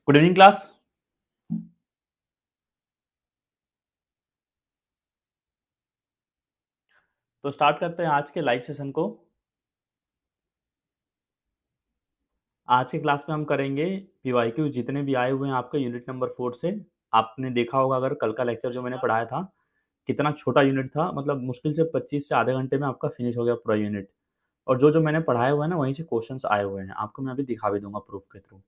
Good evening class. तो start करते हैं आज के लाइव सेशन को। आज के क्लास में हम करेंगे पीवाईक्यू जितने भी आए हुए हैं आपके यूनिट नंबर 4 से। आपने देखा होगा अगर कल का लेक्चर जो मैंने पढ़ाया था कितना छोटा यूनिट था, मतलब मुश्किल से 25 से आधे घंटे में आपका फिनिश हो गया पूरा यूनिट। और जो जो मैंने पढ़ाया हुआ है ना वहीं से क्वेश्चंस आए हुए हैं, आपको मैं अभी दिखा भी दूंगा प्रूफ के थ्रू।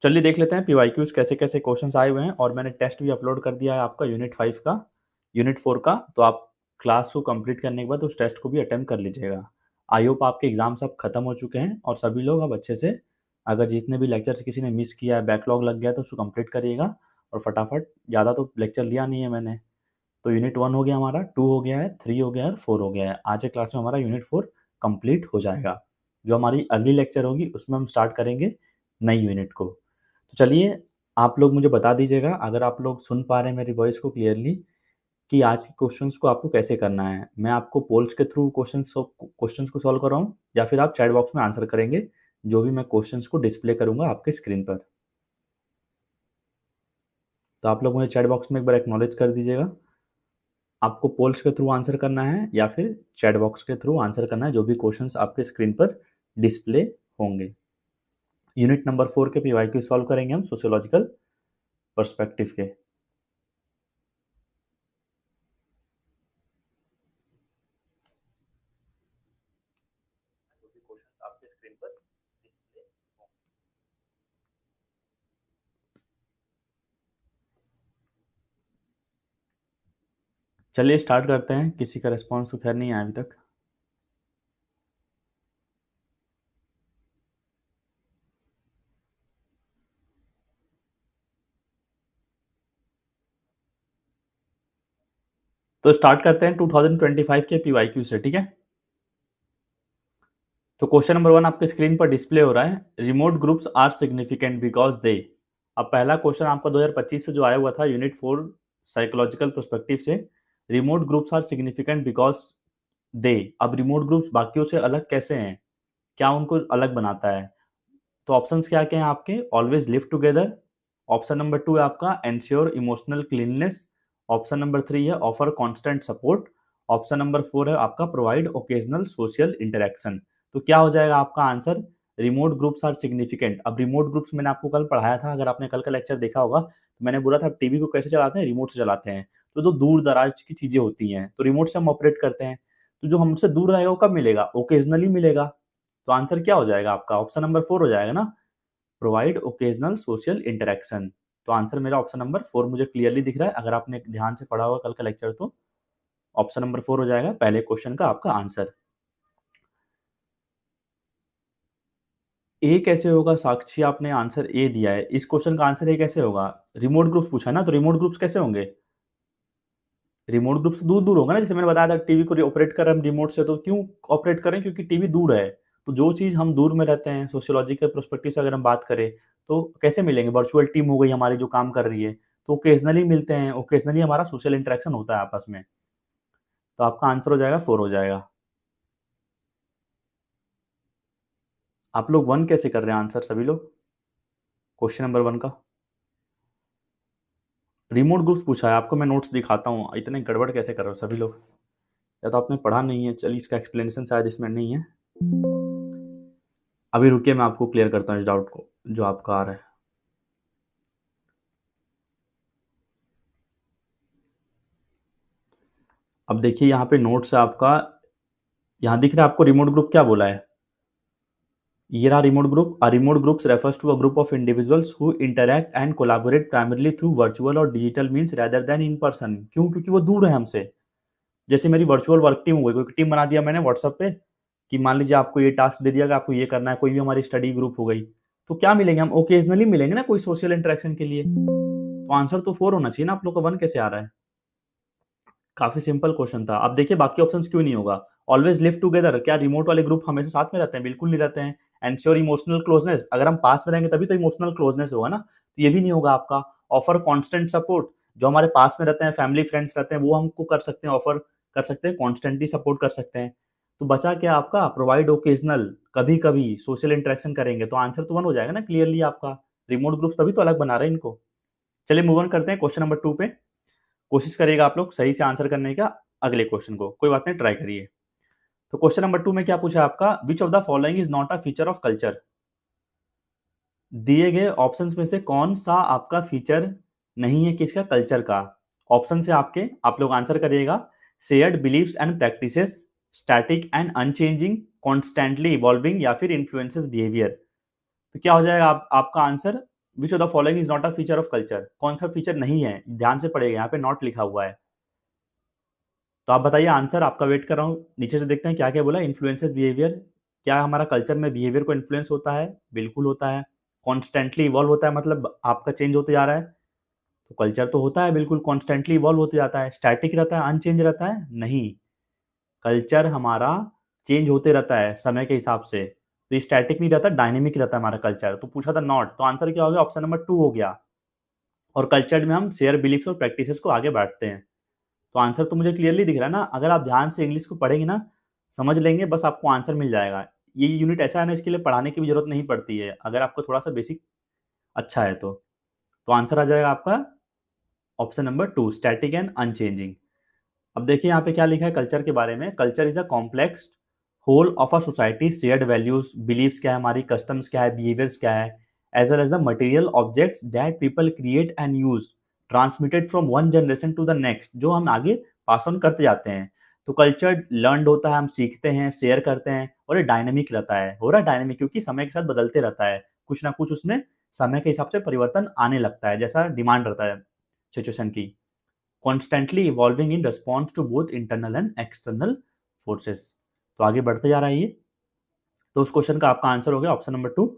चलिए देख लेते हैं पीवाईक्यूज कैसे कैसे क्वेश्चंस आए हुए हैं। और मैंने टेस्ट भी अपलोड कर दिया है आपका यूनिट 5 का, यूनिट 4 का। तो आप क्लास को कंप्लीट करने के बाद उस टेस्ट को भी अटेम्प्ट कर लीजिएगा। आई होप आपके एग्जाम सब खत्म हो चुके हैं और सभी लोग अब अच्छे से, अगर जितने भी लेक्चर्स किसी ने मिस किया है, बैकलॉग लग गया है, तो उसको कंप्लीट करिएगा। और फटाफट, ज़्यादा तो लेक्चर लिया नहीं है मैंने। तो यूनिट 1 हो गया हमारा, 2 हो गया है, 3 हो गया है और 4 हो गया है। आज के क्लास में हमारा यूनिट 4 कंप्लीट हो जाएगा। जो हमारी अगली लेक्चर होगी उसमें हम स्टार्ट करेंगे नई यूनिट को। तो चलिए, आप लोग मुझे बता दीजिएगा अगर आप लोग सुन पा रहे हैं मेरी वॉइस को क्लियरली, कि आज के क्वेश्चंस को आपको कैसे करना है। मैं आपको पोल्स के थ्रू क्वेश्चंस को सॉल्व कर रहा हूँ, या फिर आप चैट बॉक्स में आंसर करेंगे जो भी मैं क्वेश्चंस को डिस्प्ले करूंगा आपके स्क्रीन पर। तो आप लोग मुझे चैट बॉक्स में एक बार एक्नॉलेज कर दीजिएगा, आपको पोल्स के थ्रू आंसर करना है या फिर चैट बॉक्स के थ्रू आंसर करना है जो भी क्वेश्चंस आपके स्क्रीन पर डिस्प्ले होंगे। यूनिट नंबर 4 के पीवाईक्यू सॉल्व करेंगे हम सोशियोलॉजिकल पर्सपेक्टिव के। जो भी क्वेश्चंस आपके स्क्रीन पर डिस्प्ले होंगे। चलिए स्टार्ट करते हैं। किसी का रिस्पॉन्स तो खैर नहीं आया अभी तक। तो स्टार्ट करते हैं 2025 के पीवाईक्यू से, ठीक है। तो क्वेश्चन नंबर 1 आपके स्क्रीन पर डिस्प्ले हो रहा है। Remote groups are significant because they. अब पहला क्वेश्चन आपका 2025 से जो आया हुआ था यूनिट 4 साइकोलॉजिकल पर्सपेक्टिव से, remote groups are significant because they. अब रिमोट ग्रुप्स बाकियों से अलग कैसे हैं, क्या उनको अलग बनाता है। तो ऑप्शंस क्या क्या हैं आपके? Always live together. Option number 2 है आपका ensure emotional cleanness. Option number 3 है offer constant support. Option number 4 है आपका प्रोवाइड ओकेजनल सोशल इंटरेक्शन। तो क्या हो जाएगा आपका answer? Remote groups are significant. अब रिमोट ग्रुप्स मैंने आपको कल पढ़ाया था, अगर आपने कल का लेक्चर देखा होगा तो मैंने बोला था टीवी को कैसे चलाते हैं, रिमोट से चलाते हैं। तो जो दूर दराज की चीजें होती हैं तो रिमोट से हम ऑपरेट करते हैं। तो जो हमसे दूर रहेगा वो कब मिलेगा? ओकेजनली मिलेगा। तो आंसर क्या हो जाएगा आपका? ऑप्शन नंबर 4 हो जाएगा ना, प्रोवाइड ओकेजनल सोशल इंटरेक्शन। तो आंसर मेरा ऑप्शन नंबर 4 मुझे क्लियरली दिख रहा है, अगर आपने ध्यान से पढ़ा होगा कल का लेक्चर तो ऑप्शन नंबर 4 हो जाएगा पहले क्वेश्चन का आपका आंसर। ए कैसे होगा साक्षी? आपने आंसर ए दिया है, इस क्वेश्चन का आंसर ए कैसे होगा? रिमोट ग्रुप्स पूछा ना, तो रिमोट ग्रुप्स कैसे होंगे? रिमोट ग्रुप से दूर दूर होगा ना, जैसे मैंने बताया था टीवी को ऑपरेट कर रहे हैं हम रिमोट से, तो क्यों ऑपरेट करें? क्योंकि टीवी दूर है। तो जो चीज हम दूर में रहते हैं, सोशियोलॉजिकल पर्सपेक्टिव से अगर हम बात करें, तो कैसे मिलेंगे? वर्चुअल टीम हो गई हमारी जो काम कर रही है, तो ओकेजनली मिलते हैं, ओकेजनली हमारा सोशल इंटरेक्शन होता है आपस में। तो आपका आंसर हो जाएगा 4 हो जाएगा। आप लोग 1 कैसे कर रहे हैं आंसर सभी लोग, क्वेश्चन नंबर 1 का? रिमोट ग्रुप्स पूछा है आपको, मैं नोट्स दिखाता हूँ, इतने गड़बड़ कैसे कर रहे हो सभी लोग? या तो आपने पढ़ा नहीं है, चलिए इसका एक्सप्लेनेशन शायद इसमें नहीं है। अभी रुकिए, मैं आपको क्लियर करता हूँ इस डाउट को जो आपका आ रहा है। अब देखिए यहाँ पे नोट्स है आपका, यहाँ दिख रहा है आपको रिमोट ग्रुप क्या बोला है? ये रहा remote group. A remote groups refers to a group of individuals who interact and collaborate primarily through virtual or digital means rather than in person। क्यों? क्योंकि वो दूर है हमसे। जैसे मेरी वर्चुअल वर्क टीम हो गई, कोई टीम बना दिया मैंने व्हाट्सएप पे कि मान लीजिए आपको ये टास्क दे दिया कि आपको ये करना है, कोई भी हमारी स्टडी ग्रुप हो गई, तो क्या मिलेंगे हम? ओकेजनली मिलेंगे ना कोई सोशल इंटरेक्शन के लिए। तो आंसर तो 4 होना चाहिए ना, आप लोग का 1 कैसे आ रहा है? काफी सिंपल क्वेश्चन था। अब देखिए बाकी ऑप्शंस क्यों नहीं होगा? ऑलवेज लिव टुगेदर, क्या रिमोट वाले ग्रुप हमेशा साथ में रहते हैं? बिल्कुल नहीं रहते हैं। एंश्योर इमोशनल क्लोजनेस, अगर हम पास में रहेंगे तभी तो इमोशनल क्लोजनेस होगा ना, तो ये भी नहीं होगा आपका। ऑफर कांस्टेंट सपोर्ट, जो हमारे पास में रहते हैं, फैमिली फ्रेंड्स रहते हैं, वो हमको कर सकते हैं, ऑफर कर सकते हैं, कॉन्स्टेंटली सपोर्ट कर सकते हैं। तो बचा क्या आपका, प्रोवाइड ओकेजनल, कभी कभी सोशल इंटरेक्शन करेंगे, तो आंसर तो वन हो जाएगा ना क्लियरली आपका। रिमोट ग्रुप्स तभी तो अलग बना रहे हैं इनको। चलिए मूव ऑन करते हैं क्वेश्चन नंबर 2 पे। कोशिश करिएगा आप लोग सही से आंसर करने का अगले क्वेश्चन को, कोई बात नहीं, ट्राई करिए। तो क्वेश्चन नंबर 2 में क्या पूछा आपका, विच of the following is not a feature of culture. दिए गए ऑप्शंस में से कौन सा आपका फीचर नहीं है किसका, कल्चर का। ऑप्शन से आपके, आप लोग आंसर करिएगा। Shared beliefs and practices, static and unchanging, constantly evolving, या फिर इन्फ्लुएंसेस बिहेवियर। तो क्या हो जाएगा आपका answer, which of the following is not a feature of culture, कौन सा फीचर नहीं है, ध्यान से पढ़ेगा, यहाँ पे नॉट लिखा हुआ है। तो आप बताइए आंसर, आपका वेट कर रहा हूँ। नीचे से देखते हैं क्या क्या बोला, इन्फ्लुएंसेस बिहेवियर, क्या हमारा कल्चर में बिहेवियर को इन्फ्लुएंस होता है, बिल्कुल होता है। कॉन्स्टेंटली इवॉल्व होता है, मतलब आपका चेंज होते जा रहा है, तो कल्चर तो होता है बिल्कुल कॉन्स्टेंटली इवॉल्व होते जाता है। स्टैटिक रहता है, अनचेंज रहता है, नहीं, कल्चर हमारा चेंज होते रहता है समय के हिसाब से। तो स्टैटिक नहीं रहता, डायनेमिक रहता है हमारा कल्चर। तो पूछा था नॉट, तो आंसर क्या हो गया, ऑप्शन नंबर 2 हो गया। और कल्चर में हम शेयर बिलीफ्स और प्रैक्टिसेस को आगे बढ़ते हैं। तो आंसर तो मुझे क्लियरली दिख रहा है ना, अगर आप ध्यान से इंग्लिश को पढ़ेंगे ना, समझ लेंगे, बस आपको आंसर मिल जाएगा। ये यूनिट ऐसा है ना, इसके लिए पढ़ाने की भी जरूरत नहीं पड़ती है, अगर आपको थोड़ा सा बेसिक अच्छा है तो आंसर आ जाएगा आपका option number 2, static and unchanging. अब देखिए यहाँ पे क्या लिखा है कल्चर के बारे में, culture is a complex whole of a society, shared values, beliefs क्या है हमारी, कस्टम्स क्या है, बिहेवियर्स क्या है, as well as the material objects that people create and use, transmitted from one generation to the next, जो हम आगे पास ऑन करते जाते हैं। तो कल्चर लर्नड होता है, हम सीखते हैं, शेयर करते हैं, और ये डायनेमिक रहता है, हो रहा है डायनेमिक क्योंकि समय के साथ बदलते रहता है, कुछ ना कुछ उसमें समय के हिसाब से परिवर्तन आने लगता है, जैसा डिमांड रहता है सिचुएशन की। Constantly evolving in response to both internal and external forces. तो आगे बढ़ते जा रहा है ये। तो उस क्वेश्चन का आपका आंसर हो गया ऑप्शन नंबर 2।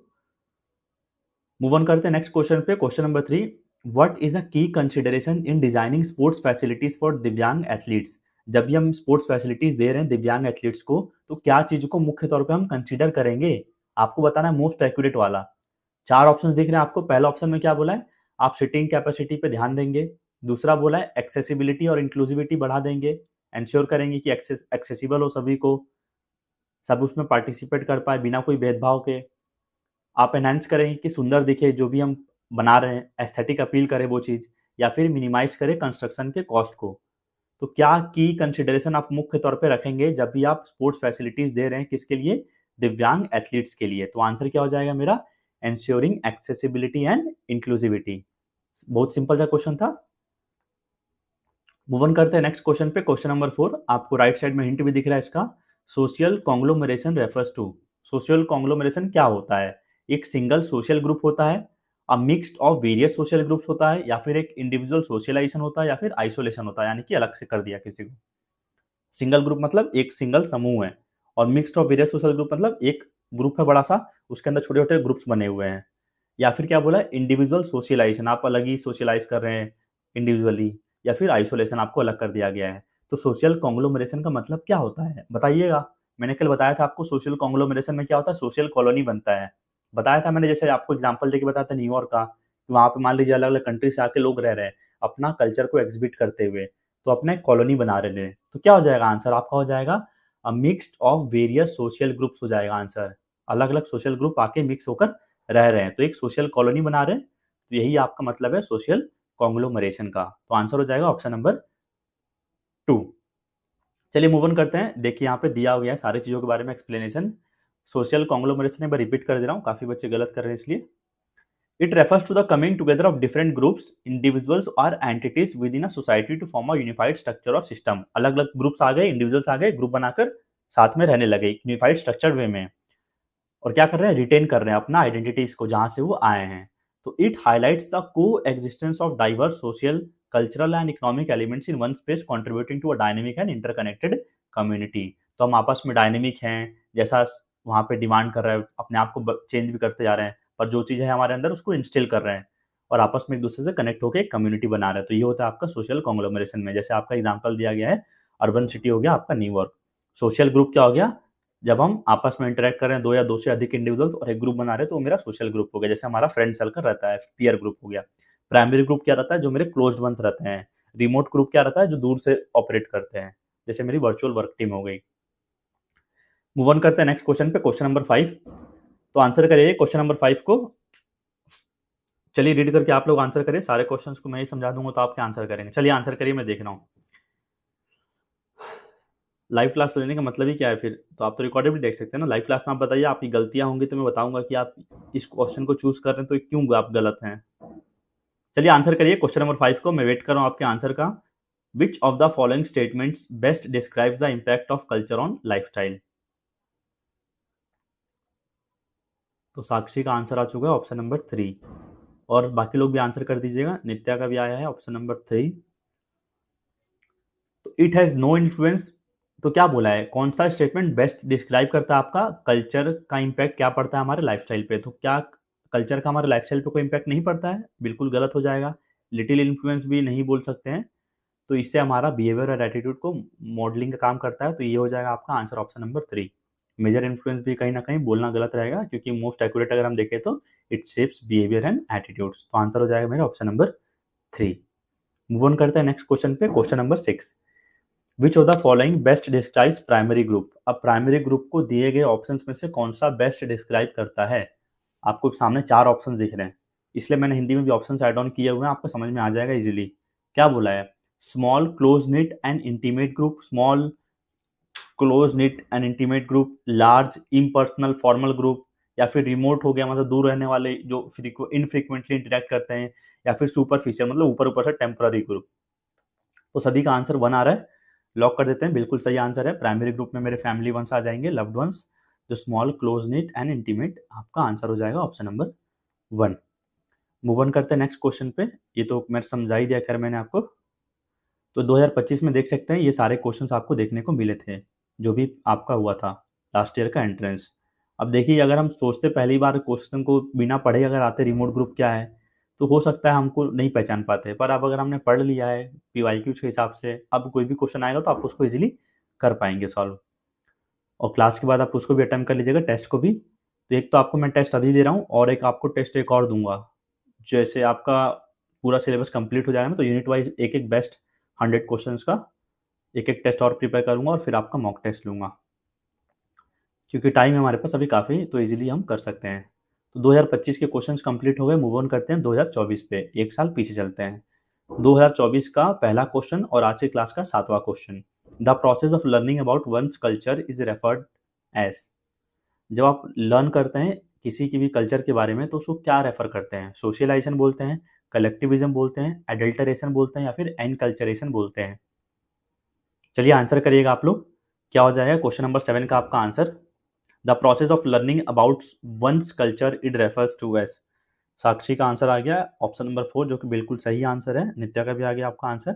मूव ऑन करते हैं नेक्स्ट क्वेश्चन पे, question number 3। What is a key consideration in designing sports facilities for दिव्यांग एथलीट्स। जब भी हम स्पोर्ट्स फैसिलिटीज दे रहे हैं दिव्यांग एथलीट्स को, तो क्या चीज को मुख्य तौर पे हम कंसीडर करेंगे, आपको बताना है मोस्ट एक्यूरेट वाला। 4 ऑप्शंस दिख रहे हैं आपको। पहला ऑप्शन में क्या बोला है, आप सिटिंग कैपेसिटी पे ध्यान देंगे। दूसरा बोला है एक्सेसिबिलिटी और इंक्लूसिविटी बढ़ा देंगे, इंश्योर करेंगे कि एक्सेसिबल हो सभी को, सब उसमें पार्टिसिपेट कर पाए बिना कोई भेदभाव के। आप एनहांस करेंगे कि सुंदर दिखे जो भी हम बना रहे हैं, एस्थेटिक अपील करे वो चीज़, या फिर मिनिमाइज करे कंस्ट्रक्शन के कॉस्ट को। तो क्या की कंसिडरेशन आप मुख्य तौर पे रखेंगे जब भी आप स्पोर्ट्स फैसिलिटीज दे रहे हैं, किसके लिए, दिव्यांग एथलीट्स के लिए। तो आंसर क्या हो जाएगा मेरा, एंश्योरिंग एक्सेसिबिलिटी एंड इंक्लूसिविटी। बहुत सिंपल सा क्वेश्चन था। मूव ऑन करते हैं नेक्स्ट क्वेश्चन पे, क्वेश्चन नंबर 4। आपको राइट साइड में हिंट भी दिख रहा है इसका। Social conglomeration refers to, social conglomeration क्या होता है, एक सिंगल सोशल ग्रुप होता है, a mixed of various social groups होता है, या फिर एक इंडिविजुअल सोशलाइजेशन होता है, या फिर आइसोलेशन होता है, यानी कि अलग से कर दिया किसी को। सिंगल ग्रुप मतलब एक सिंगल समूह है, और mixed of various social group मतलब एक ग्रुप है बड़ा सा, उसके अंदर छोटे छोटे ग्रुप्स बने हुए हैं। या फिर क्या बोला, इंडिविजुअल सोशलाइजेशन, आप अलग ही सोशलाइज कर रहे हैं इंडिविजुअली, या फिर आइसोलेशन, आपको अलग कर दिया गया है। तो सोशल कॉन्ग्लोमरेशन का मतलब क्या होता है बताइएगा। मैंने कल बताया था आपको, सोशल कॉन्ग्लोमरेशन में क्या होता है, सोशल कॉलोनी बनता है। बताया था मैंने, जैसे आपको एग्जांपल देके बताया था न्यूयॉर्क का, वहां पे मान लीजिए अलग अलग कंट्री से आके लोग रह रहे हैं, अपना कल्चर को एग्जिबिट करते हुए, तो अपना एक कॉलोनी बना रहे हैं। तो क्या हो जाएगा आंसर आपका, हो जाएगा अ mixed of various social groups हो जाएगा आंसर। अलग अलग सोशल ग्रुप आके मिक्स होकर रह रहे हैं, तो एक सोशल कॉलोनी बना रहे हैं। तो यही आपका मतलब है सोशल कॉन्ग्लोमरेशन का। तो आंसर हो जाएगा ऑप्शन नंबर 2। चलिए मूव ऑन करते हैं। देखिए यहाँ पे दिया गया है सारी चीजों के बारे में एक्सप्लेनेशन। सोशल कॉन्ग्लोमरेशन एक बार रिपीट कर दे रहा हूँ, काफी बच्चे गलत कर रहे हैं इसलिए। It refers to the coming together of different groups, individuals और entities within a society to form a unified structure और सिस्टम। अलग अलग ग्रुप्स आ गए, इंडिविजुअल्स आ गए, ग्रुप बनाकर साथ में रहने लगे यूनिफाइड स्ट्रक्चर वे में। और क्या कर रहे हैं, रिटेन कर रहे हैं अपना आइडेंटिटीज को जहां से वो आए हैं। तो it highlights the coexistence of diverse social, cultural and economic elements in one space, contributing to a dynamic and interconnected community. तो हम आपस में डायनेमिक हैं, जैसा वहां पे डिमांड कर रहे हैं, अपने आप को चेंज भी करते जा रहे हैं, पर जो चीज़ है हमारे अंदर उसको इंस्टिल कर रहे हैं, और आपस में एक दूसरे से कनेक्ट होकर एक कम्युनिटी बना रहे हैं। तो ये होता है आपका सोशल कॉन्ग्लोमरेशन में। जैसे आपका एग्जाम्पल दिया गया है, अर्बन सिटी हो गया आपका न्यूयॉर्क। सोशल ग्रुप क्या हो गया, जब हम आपस में इंटरेक्ट कर रहे हैं, दो या दो से अधिक इंडिविजुअल्स और एक ग्रुप बना रहे हैं, तो वो मेरा सोशल ग्रुप हो गया। जैसे हमारा फ्रेंड सर्कल रहता है, पीयर ग्रुप हो गया। प्राइमरी ग्रुप क्या रहता है, जो मेरे क्लोज्ड वंस रहते हैं। रिमोट ग्रुप क्या रहता है, जो दूर से ऑपरेट करते हैं, जैसे मेरी वर्चुअल वर्क टीम हो गई। मूव ऑन करते हैं नेक्स्ट क्वेश्चन पे, क्वेश्चन नंबर 5। तो आंसर करिए क्वेश्चन नंबर 5 को। चलिए रीड करके आप लोग आंसर करिए, सारे क्वेश्चंस को मैं ही समझा दूंगा तो आप क्या आंसर करेंगे। चलिए आंसर करिए, मैं देख रहा हूँ। लाइव क्लास लेने का मतलब ही क्या है फिर? तो आप तो रिकॉर्डेड भी देख सकते हैं ना। लाइव क्लास में आप बताइए, आपकी गलतियां होंगी तो मैं बताऊंगा कि आप इस क्वेश्चन को चूज कर रहे हैं तो क्यों आप गलत हैं। चलिए आंसर करिए क्वेश्चन नंबर 5 को, मैं वेट कर रहा हूँ आपके आंसर का। विच of the following statements best describes the impact of culture on lifestyle? तो साक्षी का आंसर आ चुका है ऑप्शन नंबर 3, और बाकी लोग भी आंसर कर दीजिएगा। नित्या का भी आया है ऑप्शन नंबर 3। तो इट हैज नो इन्फ्लुएंस, तो क्या बोला है, कौन सा स्टेटमेंट बेस्ट डिस्क्राइब करता है आपका कल्चर का इम्पैक्ट क्या पड़ता है हमारे लाइफस्टाइल पे? तो क्या कल्चर का हमारे लाइफस्टाइल पे कोई इम्पैक्ट नहीं पड़ता है? बिल्कुल गलत हो जाएगा। लिटिल इन्फ्लुएंस भी नहीं बोल सकते हैं, तो इससे हमारा बिहेवियर और एटीट्यूड को मॉडलिंग का काम करता है। तो ये हो जाएगा आपका answer option number 3। Major influence भी कहीं ना कहीं बोलना गलत रहेगा, क्योंकि मोस्ट एक्यूरेट अगर हम देखें तो it shapes behaviour and attitudes. तो आंसर हो जाएगा मेरा ऑप्शन नंबर 3। मूव ऑन करते हैं नेक्स्ट क्वेश्चन पे, question number 6। Which of the following best describes primary group? अब प्राइमरी ग्रुप को दिए गए ऑप्शंस में से कौन सा बेस्ट डिस्क्राइब करता है? आपको सामने 4 ऑप्शंस दिख रहे हैं, इसलिए मैंने हिंदी में भी ऑप्शंस ऐड ऑन किए हुए हैं, आपको समझ में आ जाएगा इजीली। क्या बोला है? Small close knit and intimate group, small close knit and intimate group, large impersonal formal group, या फिर रिमोट हो गया मतलब दूर रहने वाले जो इनफ्रीक्वेंटली इंटरेक्ट करते हैं, या फिर सुपरफिशियल मतलब ऊपर ऊपर से टेम्पररी ग्रुप। तो सभी का आंसर 1 आ रहा है, लॉक कर देते हैं। बिल्कुल सही आंसर है, प्राइमरी ग्रुप में मेरे फैमिली वंस आ जाएंगे, लव्ड वंस। जो small close knit and intimate, आपका आंसर हो जाएगा ऑप्शन नंबर 1। मूव ऑन करते हैं नेक्स्ट क्वेश्चन पे। ये तो मैं समझा ही दिया खैर मैंने आपको। तो 2025 में देख सकते हैं ये सारे क्वेश्चंस आपको देखने को मिले थे, जो भी आपका हुआ था लास्ट ईयर का एंट्रेंस। अब देखिए, अगर हम सोचते पहली बार क्वेश्चन को बिना पढ़े अगर आते रिमोट ग्रुप क्या है, तो हो सकता है हमको नहीं पहचान पाते। पर अब अगर हमने पढ़ लिया है पीवाईक्यूज के हिसाब से, अब कोई भी क्वेश्चन आएगा तो आप उसको इजीली कर पाएंगे सॉल्व। और क्लास के बाद आप उसको भी अटेम्प्ट कर लीजिएगा, टेस्ट को भी। तो एक तो आपको मैं टेस्ट अभी दे रहा हूँ, और एक आपको टेस्ट एक और दूंगा। जैसे आपका पूरा सिलेबस कंप्लीट हो जाएगा ना, तो यूनिट वाइज एक एक बेस्ट 100 क्वेश्चंस का एक एक टेस्ट और प्रिपेयर करूंगा, और फिर आपका मॉक टेस्ट लूंगा। क्योंकि टाइम है हमारे पास अभी काफ़ी, तो इजीली हम कर सकते हैं। तो 2025 के क्वेश्चंस कंप्लीट हो गए। मूव ऑन करते हैं 2024 पे, एक साल पीछे चलते हैं। 2024 का पहला क्वेश्चन और आज की क्लास का 7वां question. The process of learning about one's culture is referred as. जब आप लर्न करते हैं किसी की भी कल्चर के बारे में, तो उसको क्या रेफर करते हैं? सोशलाइजेशन बोलते हैं, कलेक्टिविज्म बोलते हैं, एडल्टरेशन बोलते हैं, या फिर एनकल्चरेशन बोलते हैं? चलिए आंसर करिएगा आप लोग, क्या हो जाएगा क्वेश्चन नंबर 7 का आपका answer. The process of learning about one's culture it refers to as. Sakshi का आंसर आ गया ऑप्शन नंबर 4, जो कि बिल्कुल सही आंसर है। नित्या का भी आ गया आपका आंसर।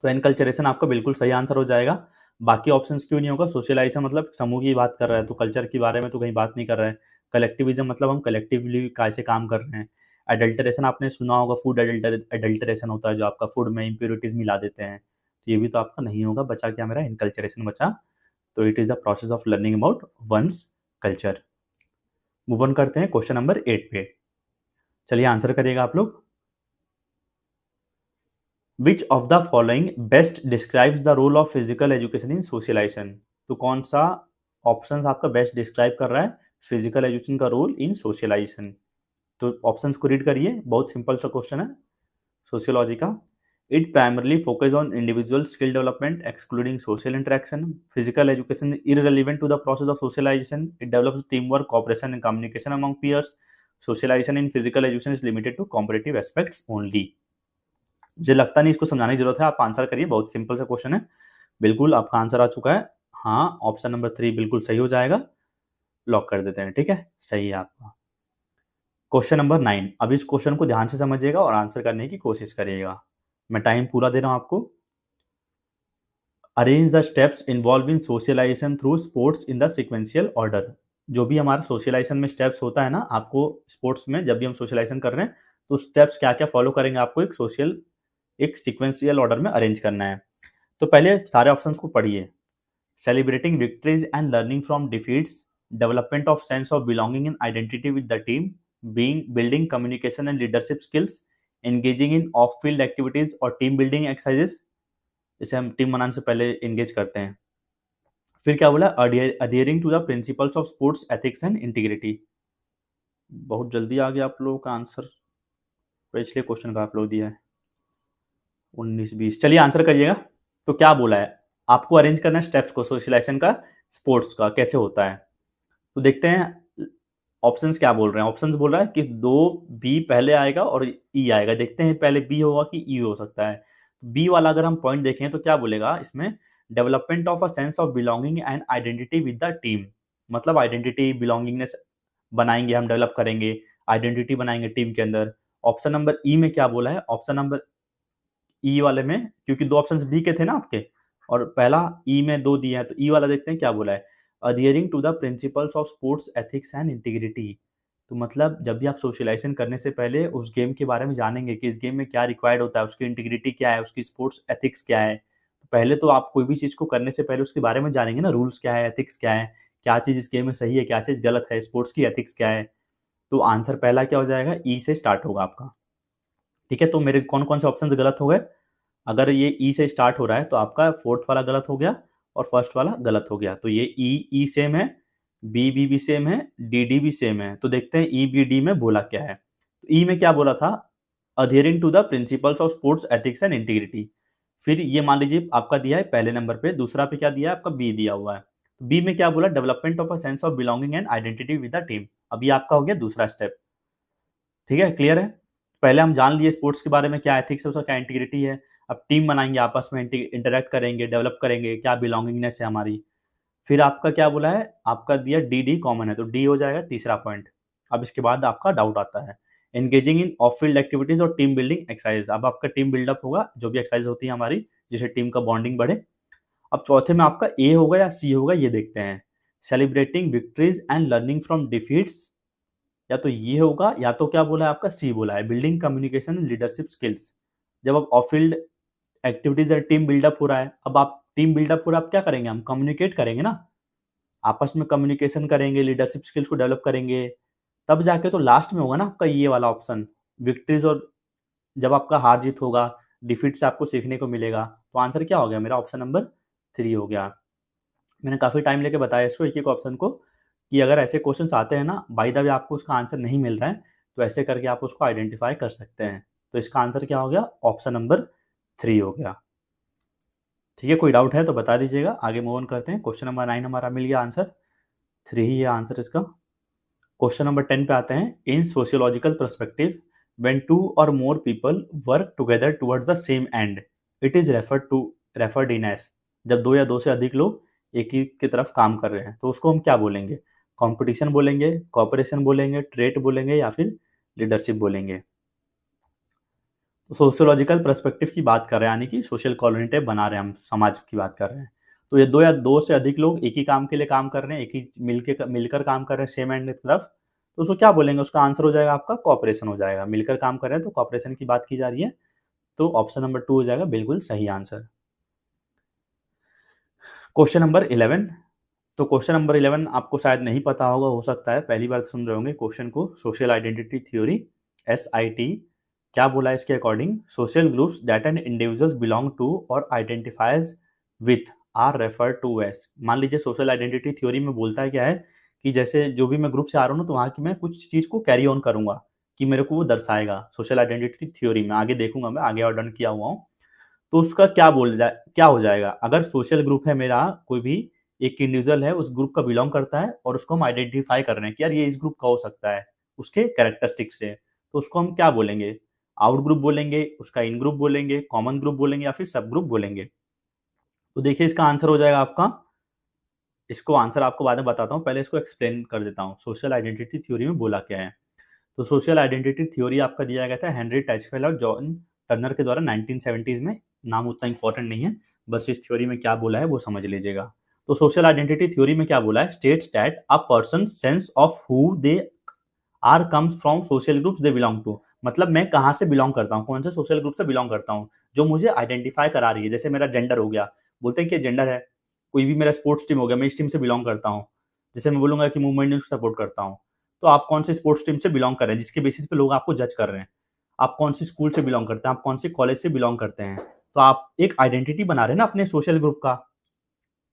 तो एनकल्चरेशन आपका बिल्कुल सही आंसर हो जाएगा। बाकी ऑप्शंस क्यों नहीं होगा? सोशलाइजेशन मतलब समूह की बात कर रहा है, तो कल्चर के बारे में तो कहीं बात नहीं कर रहा है। कलेक्टिविज्म मतलब हम कलेक्टिवली कैसे काम कर रहे हैं। एडल्टरेशन आपने सुना होगा, फूड एडल्टरेशन होता है, जो आपका फूड में इम्प्योरिटीज मिला देते हैं। तो ये भी तो आपका नहीं होगा। बचा क्या मेरा? इनकल्चरेशन बचा। तो it is the process of learning about one's culture. Move on करते हैं क्वेश्चन नंबर 8 पे। चलिए आंसर करिएगा आप लोग। Which of the following best describes the role of physical education in socialisation? तो कौन सा ऑप्शन आपका बेस्ट डिस्क्राइब कर रहा है फिजिकल एजुकेशन का रोल इन सोशलाइजेशन? तो ऑप्शंस को रीड करिए, बहुत सिंपल सा क्वेश्चन है सोशियोलॉजी का। It primarily focus on individual skill development excluding social interaction. Physical education irrelevant to the process of socialization. It develops teamwork, cooperation, and communication among peers. Socialization in physical education is limited to competitive aspects only. मुझे लगता नहीं इसको समझाने की जरूरत है, आप answer करिए, बहुत सिंपल सा क्वेश्चन है। बिल्कुल आपका आंसर आ चुका है। हाँ, ऑप्शन नंबर 3 बिल्कुल सही हो जाएगा, लॉक कर देते हैं। ठीक है, सही है आपका। Question number 9। अब इस क्वेश्चन को ध्यान से समझिएगा और आंसर करने की कोशिश करिएगा। मैं टाइम पूरा दे रहा हूं आपको। Arrange the steps involve in socialisation through sports in the sequential order. जो भी हमारा सोशलाइजेशन में स्टेप्स होता है ना, आपको स्पोर्ट्स में जब भी हम सोशलाइजेशन कर रहे हैं, तो स्टेप्स क्या क्या फॉलो करेंगे, आपको एक सिक्वेंशियल ऑर्डर में अरेंज करना है। तो पहले सारे ऑप्शंस को पढ़िए। Celebrating victories and learning from defeats, development of sense of belonging and identity with the team, being building communication and leadership skills, engaging in of field activities और team building exercises, जैसे हम team बनाने से पहले engage करते हैं। फिर क्या बोला, adhering to the principles of sports ethics and integrity. बहुत जल्दी आ गया आप लोगों का आंसर, पिछले क्वेश्चन का आप लोग दिया है 19-20। चलिए आंसर करिएगा। तो क्या बोला है, आपको अरेंज करना है स्टेप्स को सोशलाइजेशन का, स्पोर्ट्स का कैसे होता है। तो देखते हैं ऑप्शंस क्या बोल रहे हैं। ऑप्शंस बोल रहा है कि दो बी पहले आएगा और ई आएगा। देखते हैं पहले बी होगा कि ई हो सकता है। बी वाला अगर हम पॉइंट देखें तो क्या बोलेगा इसमें, development of a sense of belonging and identity with the team. मतलब आइडेंटिटी बिलोंगिंगनेस बनाएंगे, हम डेवलप करेंगे, आइडेंटिटी बनाएंगे टीम के अंदर। ऑप्शन नंबर ई में क्या बोला है, ऑप्शन नंबर ई वाले में, क्योंकि दो ऑप्शंस बी के थे ना आपके और पहला ई में दो दिए हैं, तो ई वाला देखते हैं क्या बोला है, adhering to the principles of sports ethics and integrity. तो मतलब जब भी आप सोशलाइजेशन करने से पहले उस गेम के बारे में जानेंगे कि इस गेम में क्या रिक्वायर्ड होता है, उसकी इंटीग्रिटी क्या है, उसकी स्पोर्ट्स एथिक्स क्या है। तो पहले तो आप कोई भी चीज़ को करने से पहले उसके बारे में जानेंगे ना, रूल्स क्या है, एथिक्स क्या है, क्या चीज़ इस गेम में सही है, क्या चीज़ गलत है, स्पोर्ट्स की एथिक्स क्या है। तो आंसर पहला क्या हो जाएगा, ई से स्टार्ट होगा आपका। ठीक है, तो मेरे कौन कौन से ऑप्शन गलत हो गए, अगर ये ई से स्टार्ट हो रहा है तो आपका फोर्थ वाला गलत हो गया और फर्स्ट वाला गलत हो गया। तो ये ई सेम है, बी बी भी सेम है, डी डी भी सेम है। तो देखते हैं ई बी डी में बोला क्या है। तो ई में क्या बोला था, adhering to the principles of sports ethics and integrity. फिर ये मान लीजिए आपका दिया है पहले नंबर पे, दूसरा पे क्या दिया है आपका, बी दिया हुआ है। तो बी में क्या बोला, development of a sense of belonging and identity with the team. अभी आपका हो गया दूसरा स्टेप। ठीक है, क्लियर है। पहले हम जान लिए स्पोर्ट्स के बारे में, क्या एथिक्स है उसका, क्या इंटीग्रिटी है। अब टीम बनाएंगे, आपस में इंटरेक्ट करेंगे, डेवलप करेंगे, क्या बिलोंगिंगनेस है हमारी। फिर आपका क्या बोला है, आपका दिया डी डी कॉमन है, तो डी हो जाएगा तीसरा पॉइंट। अब इसके बाद आपका डाउट आता है, engaging in of field activities और टीम बिल्डिंग एक्सरसाइज। अब आपका टीम बिल्डअप होगा, जो भी एक्सरसाइज होती है हमारी, जिससे टीम का बॉन्डिंग बढ़े। अब चौथे में आपका ए होगा या सी होगा, ये देखते हैं। Celebrating victories and learning from defeats, या तो ये होगा या तो क्या बोला है आपका, सी बोला है, बिल्डिंग कम्युनिकेशन लीडरशिप स्किल्स। जब आप ऑफ फील्ड एक्टिविटीज या टीम बिल्डअप हो रहा है, अब आप टीम बिल्डअप हो रहा है, आप क्या करेंगे, हम कम्युनिकेट करेंगे ना, आपस में कम्युनिकेशन करेंगे, लीडरशिप स्किल्स को डेवलप करेंगे। तब जाके तो लास्ट में होगा ना आपका ये वाला ऑप्शन, विक्ट्रीज, और जब आपका हार जीत होगा, डिफीट से आपको सीखने को मिलेगा। तो आंसर क्या हो गया मेरा, ऑप्शन नंबर 3 हो गया। मैंने काफ़ी टाइम लेके बताया इसको, एक एक ऑप्शन को, कि अगर ऐसे क्वेश्चंस आते हैं ना, बाय द वे आपको उसका आंसर नहीं मिल रहा है, तो ऐसे करके आप उसको आइडेंटिफाई कर सकते हैं। तो इसका आंसर क्या हो गया, ऑप्शन नंबर 3 हो गया। ठीक है, कोई डाउट है तो बता दीजिएगा, आगे मूव ऑन करते हैं। क्वेश्चन नंबर 9 हमारा मिल गया आंसर, 3 ही है आंसर इसका। क्वेश्चन नंबर 10 पे आते हैं। In sociological perspective, when two और more people work together towards the same end, it is referred in as. जब दो या दो से अधिक लोग एक ही की तरफ काम कर रहे हैं तो उसको हम क्या बोलेंगे, कंपटीशन बोलेंगे, कॉपरेशन बोलेंगे, ट्रेट बोलेंगे, या फिर लीडरशिप बोलेंगे। तो सोशियोलॉजिकल पर्सपेक्टिव की बात कर रहे हैं, यानी कि सोशल कॉलोनिटिव बना रहे हैं, हम समाज की बात कर रहे हैं। तो ये दो या दो से अधिक लोग एक ही काम के लिए काम कर रहे हैं, एक ही मिलकर काम कर रहे हैं सेम एंड की तरफ, तो उसको क्या बोलेंगे, उसका आंसर हो जाएगा आपका कॉपरेशन हो जाएगा। मिलकर काम कर रहे हैं तो कॉपरेशन की बात की जा रही है, तो ऑप्शन नंबर 2 हो जाएगा बिल्कुल सही आंसर। Question number 11। तो क्वेश्चन नंबर 11 आपको शायद नहीं पता होगा, हो सकता है पहली बार सुन रहे होंगे क्वेश्चन को। सोशल आइडेंटिटी थ्योरी, SIT, क्या बोला है इसके according, social groups that an individuals belong to और identifies with are refer to as. मान लीजिए सोशल आइडेंटिटी थ्योरी में बोलता है क्या है, कि जैसे जो भी मैं ग्रुप से आ रहा हूँ ना, तो वहाँ की मैं कुछ चीज़ को कैरी ऑन करूंगा, कि मेरे को वो दर्शाएगा। सोशल आइडेंटिटी थ्योरी में आगे देखूंगा, मैं आगे और डन किया हुआ हूँ। तो उसका क्या हो जाएगा, अगर सोशल ग्रुप है मेरा, कोई भी एक इंडिविजुअल है उस ग्रुप का बिलोंग करता है और उसको हम आइडेंटिफाई कर रहे हैं कि यार ये इस ग्रुप का हो सकता है उसके कैरेक्टरिस्टिक से, तो उसको हम क्या बोलेंगे, आउट ग्रुप बोलेंगे, उसका इन ग्रुप बोलेंगे, कॉमन ग्रुप बोलेंगे, या फिर सब ग्रुप बोलेंगे। तो देखिए इसका आंसर हो जाएगा आपका, इसको आंसर आपको बाद में बताता हूँ, पहले इसको एक्सप्लेन कर देता हूँ सोशल आइडेंटिटी थ्योरी में बोला क्या है। तो सोशल आइडेंटिटी थ्योरी आपका दिया गया था हेनरी टैचफेल और जॉन टर्नर के द्वारा 1970s में। नाम उतना इंपॉर्टेंट नहीं है, बस इस थ्योरी में क्या बोला है वो समझ लीजिएगा। तो सोशल आइडेंटिटी थ्योरी में क्या बोला है, states that a person sense of who they are comes from social groups they belong to. मतलब मैं कहाँ से बिलोंग करता हूँ, कौन से सोशल ग्रुप से बिलोंग करता हूँ, जो मुझे आइडेंटिफाई करा रही है। जैसे मेरा जेंडर हो गया, बोलते हैं कि जेंडर है, कोई भी मेरा स्पोर्ट्स टीम हो गया, मैं इस टीम से बिलोंग करता हूँ। जैसे मैं बोलूंगा कि मुंबई इंडियंस को सपोर्ट करता हूँ, तो आप कौन से स्पोर्ट्स टीम से बिलोंग कर रहे हैं, जिसके बेसिस पे लोग आपको जज कर रहे हैं। आप कौन सी स्कूल से बिलोंग करते हैं, आप कौन से कॉलेज से बिलोंग करते हैं, तो आप एक आइडेंटिटी बना रहे हैं ना अपने सोशल ग्रुप का।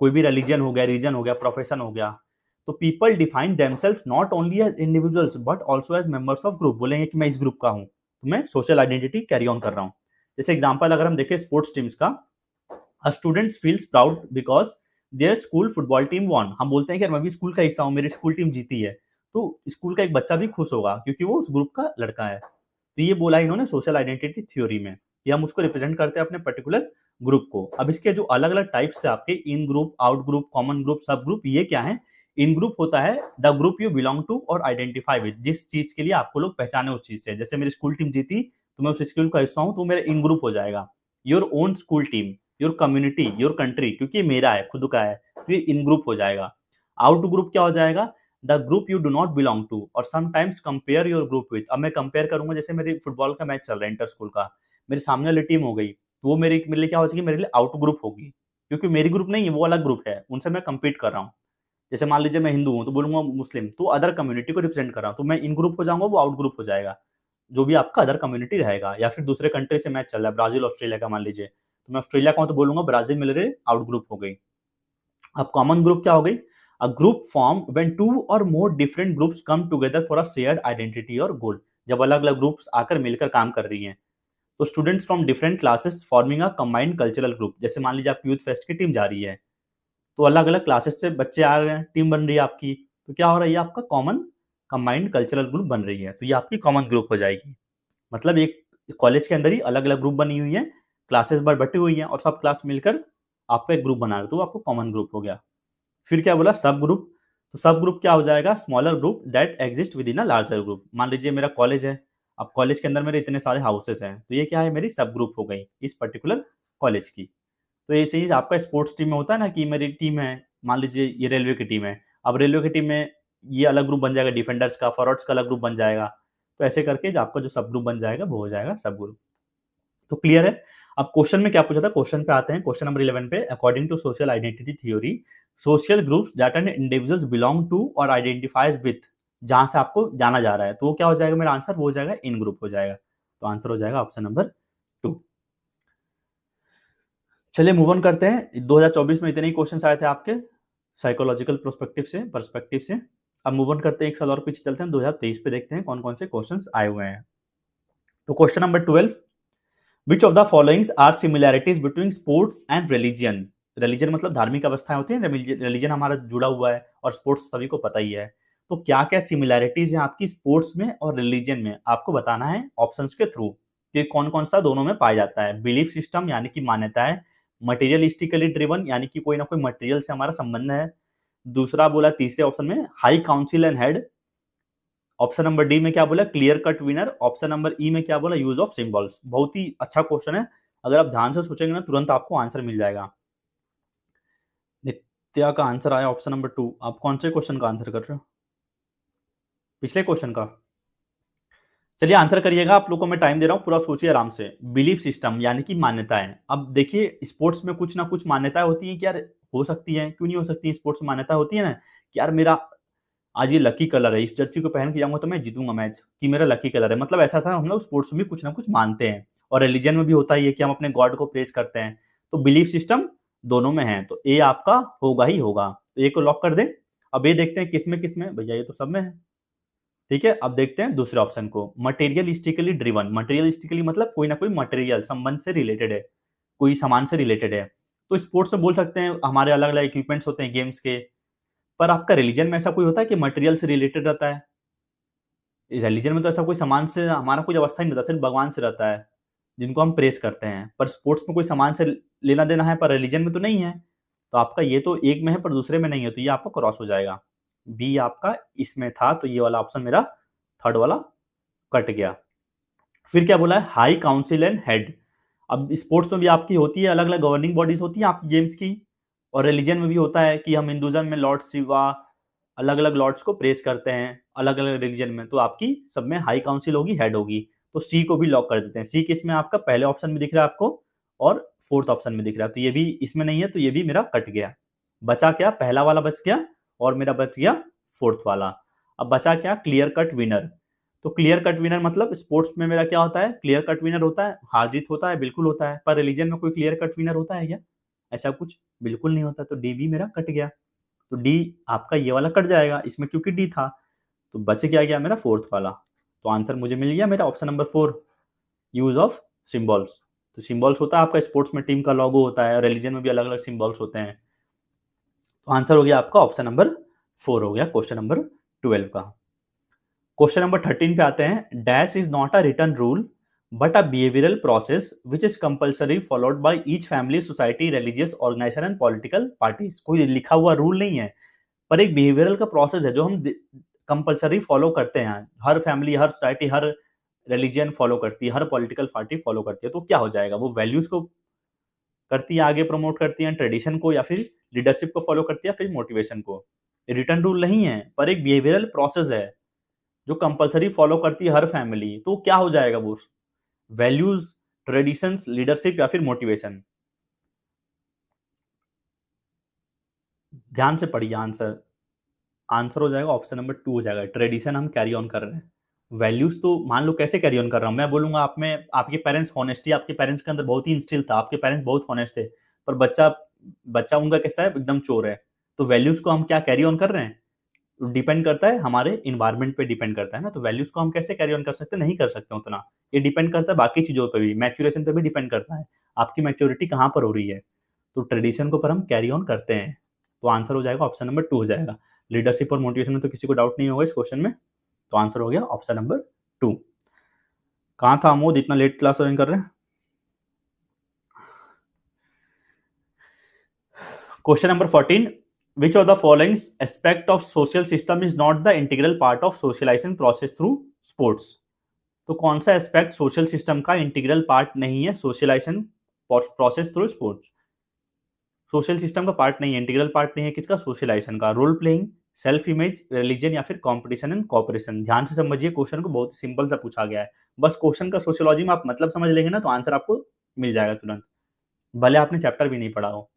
कोई भी रिलीजन हो गया, रीजन हो गया, प्रोफेशन हो गया। तो people define themselves not only as individuals but also as members of group. बोलेंगे कि मैं इस ग्रुप का हूँ, तो मैं सोशल आइडेंटिटी कैरी ऑन कर रहा हूँ। जैसे एग्जाम्पल अगर हम देखें स्पोर्ट्स टीम्स का, a students feels proud because their school football team won. हम बोलते हैं कि मैं भी स्कूल का हिस्सा हूँ, मेरी स्कूल टीम जीती है, तो स्कूल का एक बच्चा भी खुश होगा क्योंकि वो उस ग्रुप का लड़का है। तो ये बोला इन्होंने सोशल आइडेंटिटी थ्योरी में, कि हम उसको रिप्रेजेंट करते हैं अपने पर्टिकुलर ग्रुप को। अब इसके जो अलग अलग टाइप्स थे आपके, in group, out group, common group, sub group, ये क्या है? इन ग्रुप होता है the group you belong to और आइडेंटिफाई विद, जिस चीज के लिए आपको लोग पहचाने उस चीज से। जैसे मेरी स्कूल टीम जीती तो मैं उस स्कूल का हिस्सा हूं, तो मेरा इन ग्रुप हो जाएगा। Your own school team, your community, your country, क्योंकि ये मेरा है, खुद का है, तो ये इन ग्रुप हो जाएगा। आउट ग्रुप क्या हो जाएगा? The group you do not belong to और sometimes compare your group with. अब मैं कंपेयर करूंगा, जैसे मेरे फुटबॉल का मैच चल रहा है इंटर स्कूल का, मेरे सामने वाली टीम हो गई, तो वो मेरे लिए क्या हो जाएगी? मेरे लिए आउट ग्रुप होगी, क्योंकि मेरी ग्रुप नहीं है, वो अलग ग्रुप है, उनसे मैं कंपीट कर रहा हूँ। जैसे मान लीजिए मैं हिंदू हूँ तो बोलूंगा मुस्लिम, तो अदर कम्युनिटी को रिप्रेजेंट कर रहा हूँ, तो मैं इन ग्रुप हो जाऊंगा, वो आउट ग्रुप हो जाएगा, जो भी आपका अदर कम्युनिटी रहेगा। या फिर दूसरे कंट्री से मैच चल रहा है, ब्राजील ऑस्ट्रेलिया का मान लीजिए, तो मैं ऑस्ट्रेलिया का हूं तो बोलूंगा ब्राजील मेरे आउट ग्रुप हो गई। अब कॉमन ग्रुप क्या हो गई? A group form when two और more different groups come together for a shared identity और गोल। जब अलग अलग ग्रुप्स आकर मिलकर काम कर रही हैं, तो students from different classes forming a combined cultural group. जैसे मान लीजिए आप यूथ फेस्ट की टीम जा रही है, तो अलग अलग क्लासेस से बच्चे आ रहे हैं, टीम बन रही है आपकी, तो क्या हो रहा है? आपका कॉमन कंबाइंड कल्चरल ग्रुप बन रही है, तो ये आपकी कॉमन ग्रुप हो जाएगी। मतलब एक कॉलेज के अंदर ही अलग अलग ग्रुप बनी हुई है, क्लासेस बार बटी हुई हैं, और सब क्लास मिलकर आपका एक ग्रुप बना रहे, तो वो आपको कॉमन ग्रुप हो गया। फिर क्या बोला? सब ग्रुप। तो सब ग्रुप क्या हो जाएगा? Smaller group that exist with in a larger group. मान लीजिए मेरा कॉलेज है, अब कॉलेज के अंदर मेरे इतने सारे हाउसेस हैं, तो ये क्या है? मेरी सब ग्रुप हो गई इस पर्टिकुलर कॉलेज की। तो ऐसे ही आपका स्पोर्ट्स टीम में होता है ना, कि मेरी टीम है, मान लीजिए ये रेलवे की टीम है, अब रेलवे की टीम में ये अलग ग्रुप बन जाएगा, डिफेंडर्स का, फॉरवर्ड्स का अलग ग्रुप बन जाएगा। तो ऐसे करके जो आपका जो सब ग्रुप बन जाएगा वो हो जाएगा सब ग्रुप। तो क्लियर है? अब क्वेश्चन में क्या पूछा था, क्वेश्चन पे आते हैं, क्वेश्चन नंबर 11 पे। According to social identity theory, social groups that an individuals belong to और आइडेंटिफाइज विथ, जहां से आपको जाना जा रहा है, तो वो क्या हो जाएगा? मेरा आंसर वो हो जाएगा इन ग्रुप हो जाएगा। तो आंसर हो जाएगा ऑप्शन नंबर 2। चलिए मूव ऑन करते हैं। 2024 में इतने ही क्वेश्चन आए थे आपके साइकोलॉजिकल पर्सपेक्टिव से। अब मूव ऑन करते हैं, एक साल और पीछे चलते हैं, 2023 पे देखते हैं कौन कौन से क्वेश्चन आए हुए हैं। तो question number 12, which of the followings are similarities between sports and religion. Religion मतलब धार्मिक अवस्थाएं होती है, रिलीजन हमारा जुड़ा हुआ है, और स्पोर्ट्स सभी को पता ही है। तो क्या क्या सिमिलैरिटीज है आपकी स्पोर्ट्स में और रिलीजन में, आपको बताना है ऑप्शंस के थ्रू कि कौन कौन सा दोनों में पाया जाता है। बिलीफ सिस्टम यानी कि मान्यता है, मटेरियलिस्टिकली ड्रिवन यानी कि कोई ना कोई मटेरियल से हमारा संबंध है। दूसरा बोला तीसरे ऑप्शन में high council and head. Option number D में क्या बोला? Clear cut winner. Option number ई में क्या बोला? Use of symbols. बहुत ही अच्छा क्वेश्चन है, अगर आप ध्यान से सोचेंगे ना तुरंत आपको आंसर मिल जाएगा। नित्या का आंसर आया ऑप्शन नंबर 2। आप कौन से क्वेश्चन का आंसर कर रहे हो? पिछले क्वेश्चन का? चलिए आंसर करिएगा, आप लोगों को मैं टाइम दे रहा हूं, पूरा सोचिए आराम से। बिलीफ सिस्टम यानी कि मान्यताएं। अब देखिए स्पोर्ट्स में कुछ ना कुछ मान्यताएं होती हैं कि यार, हो सकती है, क्यों नहीं हो सकती, स्पोर्ट्स में मान्यता होती है ना कि यार मेरा आज ये लकी कलर है, इस जर्सी को पहन के जाऊंगा तो मैं जीतूंगा मैच, कि मेरा लकी कलर है। मतलब ऐसा था, हम लोग स्पोर्ट्स में भी कुछ ना कुछ मानते हैं, और रिलीजन में भी होता ही है कि हम अपने गॉड को प्रेस करते हैं। तो बिलीफ सिस्टम दोनों में है, तो ए आपका होगा ही होगा। तो ए को लॉक कर दे। अब ये देखते हैं किस में भैया, ये तो सब में है। ठीक है, अब देखते हैं दूसरे ऑप्शन को, मटेरियलिस्टिकली ड्रिवन। मटेरियलिस्टिकली मतलब कोई ना कोई मटेरियल संबंध से रिलेटेड है, कोई सामान से रिलेटेड है। तो स्पोर्ट्स में बोल सकते हैं हमारे अलग अलग इक्विपमेंट्स होते हैं गेम्स के, पर आपका रिलीजन में ऐसा कोई होता है कि मटेरियल से रिलेटेड रहता है? रिलीजन में तो ऐसा कोई सामान से हमारा कोई अवस्था ही नहीं रहता, सिर्फ भगवान से रहता है जिनको हम प्रेस करते हैं। पर स्पोर्ट्स में कोई सामान से लेना देना है, पर रिलीजन में तो नहीं है। तो आपका ये तो एक में है पर दूसरे में नहीं है, तो ये आपका क्रॉस हो जाएगा। बी आपका इसमें था, तो ये वाला ऑप्शन मेरा थर्ड वाला कट गया। फिर क्या बोला है? High council and head. अब स्पोर्ट्स में भी आपकी होती है, अलग अलग गवर्निंग बॉडीज होती है आपकी गेम्स की, और रिलीजन में भी होता है कि हम हिंदुज्म में लॉर्ड शिवा, अलग अलग लॉर्ड्स को प्रेस करते हैं अलग अलग रिलीजन में, तो आपकी सब में हाई काउंसिल होगी, हेड होगी। तो सी को भी लॉक कर देते हैं। सी किस में? आपका पहले ऑप्शन में दिख रहा है आपको, और फोर्थ ऑप्शन में दिख रहा है, तो ये भी इसमें नहीं है, तो ये भी मेरा कट गया। बचा क्या? पहला वाला बच गया, और मेरा बच गया फोर्थ वाला। अब बचा क्या? Clear cut winner. तो क्लियर कट विनर मतलब स्पोर्ट्स में मेरा क्या होता है? क्लियर कट विनर होता है, हार जीत होता है, बिल्कुल होता है, पर रिलीजन में कोई क्लियर कट विनर होता है क्या? ऐसा कुछ बिल्कुल नहीं होता, तो डी भी मेरा कट गया। तो डी आपका ये वाला कट जाएगा इसमें क्योंकि डी था, तो बच क्या गया मेरा फोर्थ वाला। तो आंसर मुझे मिल गया मेरा option number 4, use of symbols. तो सिंबल्स होता है आपका स्पोर्ट्स में टीम का लोगो होता है, रिलीजन में भी अलग अलग सिंबल्स होते हैं। तो आंसर हो गया आपका ऑप्शन नंबर 4 हो गया क्वेश्चन नंबर 12 का। क्वेश्चन नंबर 13 पे आते हैं। Dash is not a written rule but a behavioural process which is compulsory followed by each family, society, religious organisation and political parties. कोई लिखा हुआ रूल नहीं है, पर एक बिहेवियरल का प्रोसेस है जो हम कंपल्सरी फॉलो करते हैं। हर फैमिली, हर सोसाइटी, हर रिलीजन फॉलो करती है, हर पॉलिटिकल पार्टी फॉलो करती है। तो क्या हो जाएगा, वो वैल्यूज को करती है, आगे प्रमोट करती है, ट्रेडिशन को या फिर लीडरशिप को फॉलो करती है, फिर मोटिवेशन को। रिटर्न रूल नहीं है पर एक बिहेवियरल प्रोसेस है जो कंपलसरी फॉलो करती है हर फैमिली। तो क्या हो जाएगा वो, वैल्यूज, ट्रेडिशंस, लीडरशिप या फिर मोटिवेशन। ध्यान से पढ़िए आंसर। आंसर हो जाएगा ऑप्शन नंबर 2 हो जाएगा। ट्रेडिशन हम कैरी ऑन कर रहे हैं, वैल्यूज तो मान लो कैसे कैरी ऑन कर रहा हूं मैं, बोलूंगा आप में आपके पेरेंट्स हॉनेस्टी, आपके पेरेंट्स के अंदर बहुत ही इंस्टिल था, आपके पेरेंट्स बहुत हॉनेस्ट थे, पर बच्चा बच्चा उनका कैसा है, एकदम चोर है। तो वैल्यूज को हम क्या कैरी ऑन कर रहे हैं, डिपेंड करता है हमारे इन्वायरमेंट पे डिपेंड करता है ना। तो वैल्यूज को हम कैसे कैरी ऑन कर सकते हैं, नहीं कर सकते उतना। ये डिपेंड करता है बाकी चीजों पे भी, मैच्योरेशन पे भी डिपेंड करता है, आपकी मैच्योरिटी कहाँ पर हो रही है। तो ट्रेडिशन को पर हम कैरी ऑन करते हैं। तो आंसर हो जाएगा ऑप्शन नंबर 2 हो जाएगा। लीडरशिप और मोटिवेशन में तो किसी को डाउट नहीं होगा इस क्वेश्चन में। तो आंसर हो गया ऑप्शन नंबर 2। कहाँ था अमोद, इतना लेट क्लास ज्वाइन कर रहे हैं। Question number 14, which of the following aspect of social system is not the integral part of socialization process through sports। तो कौन सा एस्पेक्ट सोशल सिस्टम का इंटीग्रल पार्ट नहीं है socialisation process through sports. Social system का part नहीं है, integral part नहीं है किसका, सोशलाइजेशन का। Role playing, self image, religion या फिर कॉम्पिटिशन एंड कॉपरेशन। ध्यान से समझिए, क्वेश्चन को बहुत सिंपल सा पूछा गया है। बस क्वेश्चन का सोशियोलॉजी में आप मतलब समझ लेंगे ना, तो आंसर आपको मिल जाएगा तुरंत, भले आपने चैप्टर भी नहीं पढ़ा हो।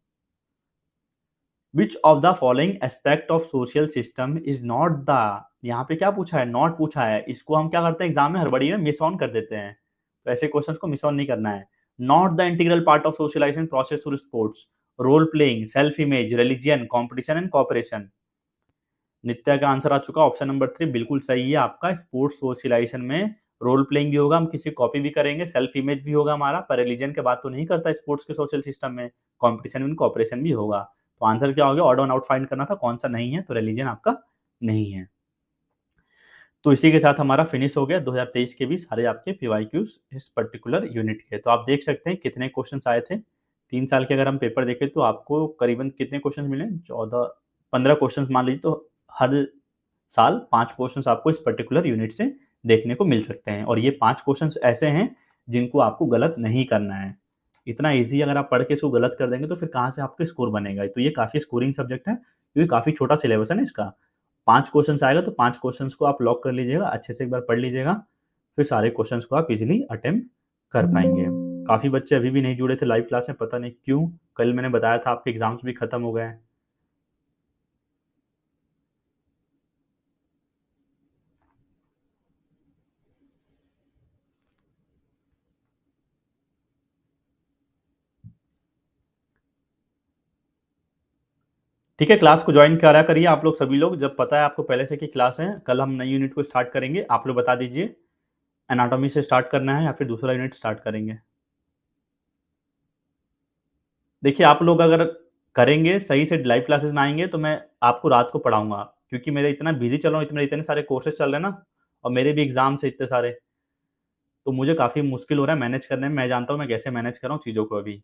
विच of the following aspect of social system is not the, यहाँ पे क्या पूछा है, नॉट पूछा है। इसको हम क्या करते हैं एग्जाम में हड़बड़ी में मिस ऑन कर देते हैं, तो ऐसे क्वेश्चंस को मिस ऑन नहीं करना है। Not the integral part of socialization process through sports, role playing, self image, religion, competition and cooperation. Nitya का आंसर आ चुका ऑप्शन नंबर 3 बिल्कुल सही है आपका। स्पोर्ट्स सोशलाइजेशन में रोल प्लेइंग भी होगा, हम किसी कॉपी भी करेंगे, सेल्फ इमेज भी होगा हमारा, पर रिलीजन के बात तो नहीं करता स्पोर्ट्स के सोशल सिस्टम में। कॉम्पिटिशन एंड कॉपरेशन भी होगा। तो आंसर क्या हो गया, ऑड ऑन आउट फाइंड करना था कौन सा नहीं है, तो रिलीजन आपका नहीं है। तो इसी के साथ हमारा फिनिश हो गया 2023 के भी सारे आपके पीवाईक्यूज इस पर्टिकुलर यूनिट के। तो आप देख सकते हैं कितने क्वेश्चन आए थे। 3 साल के अगर हम पेपर देखें तो आपको करीबन कितने क्वेश्चन मिले, 14-15 क्वेश्चन मान लीजिए। तो हर साल 5 क्वेश्चन आपको इस पर्टिकुलर यूनिट से देखने को मिल सकते हैं, और ये 5 क्वेश्चन ऐसे हैं जिनको आपको गलत नहीं करना है। इतना ईजी अगर आप पढ़ के इसको गलत कर देंगे तो फिर कहाँ से आपका स्कोर बनेगा। तो ये काफ़ी स्कोरिंग सब्जेक्ट है क्योंकि काफ़ी छोटा सिलेबस है ना इसका। 5 क्वेश्चन आएगा तो 5 क्वेश्चन को आप लॉक कर लीजिएगा, अच्छे से एक बार पढ़ लीजिएगा, फिर सारे क्वेश्चन को आप इजिली अटेम्प्ट कर पाएंगे। काफ़ी बच्चे अभी भी नहीं जुड़े थे लाइव क्लास में, पता नहीं क्यों। कल मैंने बताया था आपके एग्जाम्स भी खत्म हो गए हैं। ठीक है, क्लास को ज्वाइन करा करिए आप लोग सभी लोग, जब पता है आपको पहले से कि क्लास है। कल हम नई यूनिट को स्टार्ट करेंगे, आप लोग बता दीजिए एनाटॉमी से स्टार्ट करना है या फिर दूसरा यूनिट स्टार्ट करेंगे। देखिए आप लोग अगर करेंगे सही से, लाइव क्लासेस में आएंगे तो मैं आपको रात को पढ़ाऊंगा, क्योंकि मेरे इतना बिजी चल रहा हूँ, इतने सारे कोर्सेज चल रहे हैं ना, और मेरे भी एग्जाम्स है इतने सारे, तो मुझे काफ़ी मुश्किल हो रहा है मैनेज करने में। मैं जानता हूँ मैं कैसे मैनेज कर रहा हूँ चीज़ों को अभी।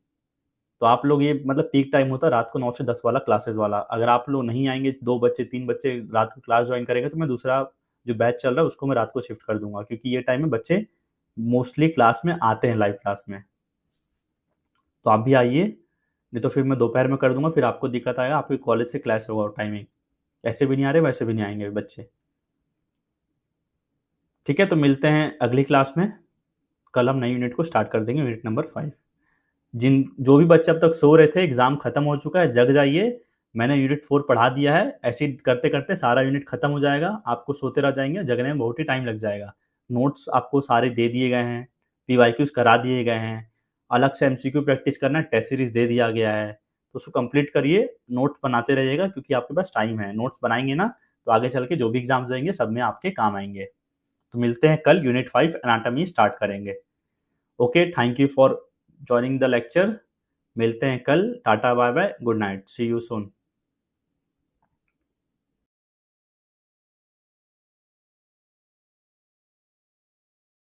तो आप लोग ये मतलब पीक टाइम होता है रात को 9 से 10 वाला क्लासेस वाला, अगर आप लोग नहीं आएंगे, 2 बच्चे 3 बच्चे रात को क्लास ज्वाइन करेंगे, तो मैं दूसरा जो बैच चल रहा है उसको मैं रात को शिफ्ट कर दूंगा, क्योंकि ये टाइम में बच्चे मोस्टली क्लास में आते हैं लाइव क्लास में। तो आप भी आइए, नहीं तो फिर मैं दोपहर में कर दूंगा, फिर आपको दिक्कत आएगा, आपके कॉलेज से क्लास होगा टाइमिंग, ऐसे भी नहीं आ रहे वैसे भी नहीं आएंगे बच्चे। ठीक है, तो मिलते हैं अगली क्लास में। कल हम नई यूनिट को स्टार्ट कर देंगे, यूनिट नंबर 5। जिन जो भी बच्चे अब तक सो रहे थे, एग्जाम खत्म हो चुका है, जग जाइए। मैंने यूनिट 4 पढ़ा दिया है, ऐसे ही करते करते सारा यूनिट खत्म हो जाएगा, आपको सोते रह जाएंगे, जगने में बहुत ही टाइम लग जाएगा। नोट्स आपको सारे दे दिए गए हैं, पीवाईक्यूज करा दिए गए हैं, अलग से एमसीक्यू प्रैक्टिस करना, टेस्ट सीरीज दे दिया गया है। तो उसको कंप्लीट करिए, नोट्स बनाते रहिएगा क्योंकि आपके पास टाइम है। नोट्स बनाएंगे ना तो आगे चल के जो भी एग्जाम्स देंगे सब में आपके काम आएंगे। तो मिलते हैं कल, यूनिट 5 एनाटॉमी स्टार्ट करेंगे। Okay, thank you for joining the lecture. मिलते हैं कल, tata bye bye, good night, see you soon.